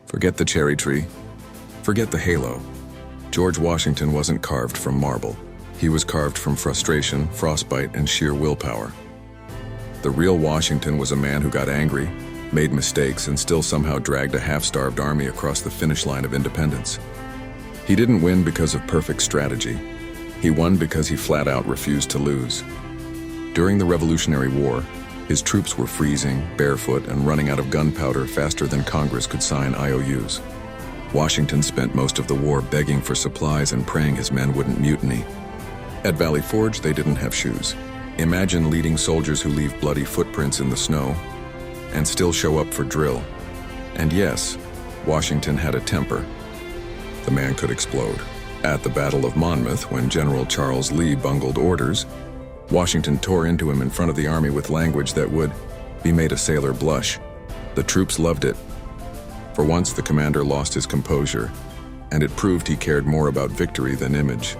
Forget the cherry tree. Forget the halo. George Washington wasn't carved from marble. He was carved from frustration, frostbite, and sheer willpower. The real Washington was a man who got angry, made mistakes, and still somehow dragged a half-starved army across the finish line of independence. He didn't win because of perfect strategy. He won because he flat out refused to lose. During the Revolutionary War, his troops were freezing, barefoot, and running out of gunpowder faster than Congress could sign IOUs. Washington spent most of the war begging for supplies and praying his men wouldn't mutiny. At Valley Forge, they didn't have shoes. Imagine leading soldiers who leave bloody footprints in the snow and still show up for drill. And yes, Washington had a temper. The man could explode. At the Battle of Monmouth, when General Charles Lee bungled orders, Washington tore into him in front of the army with language that would be made a sailor blush. The troops loved it. For once, the commander lost his composure, and it proved he cared more about victory than image.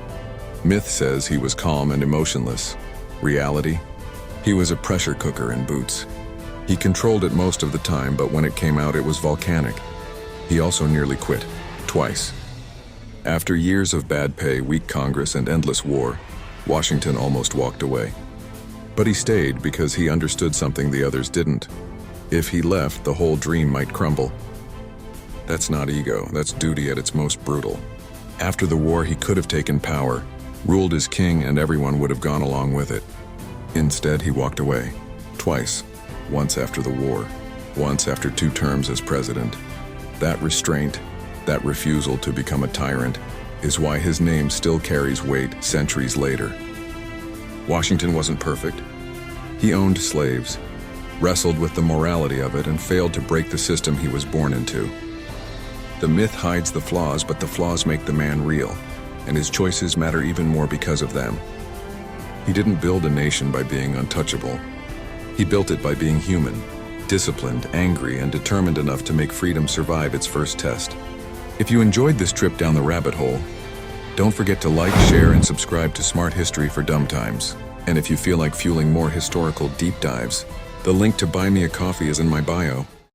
Myth says he was calm and emotionless. Reality? He was a pressure cooker in boots. He controlled it most of the time, but when it came out, it was volcanic. He also nearly quit, twice. After years of bad pay, weak Congress, and endless war, Washington almost walked away. But he stayed because he understood something the others didn't. If he left, the whole dream might crumble. That's not ego, that's duty at its most brutal. After the war, he could have taken power, ruled as king, and everyone would have gone along with it. Instead, he walked away. Twice. Once after the war, once after 2 terms as president. That restraint, that refusal to become a tyrant, is why his name still carries weight centuries later. Washington wasn't perfect. He owned slaves, wrestled with the morality of it, and failed to break the system he was born into. The myth hides the flaws, but the flaws make the man real, and his choices matter even more because of them. He didn't build a nation by being untouchable. He built it by being human, disciplined, angry, and determined enough to make freedom survive its first test. If you enjoyed this trip down the rabbit hole, don't forget to like, share, and subscribe to Smart History for Dumb Times. And if you feel like fueling more historical deep dives, the link to buy me a coffee is in my bio.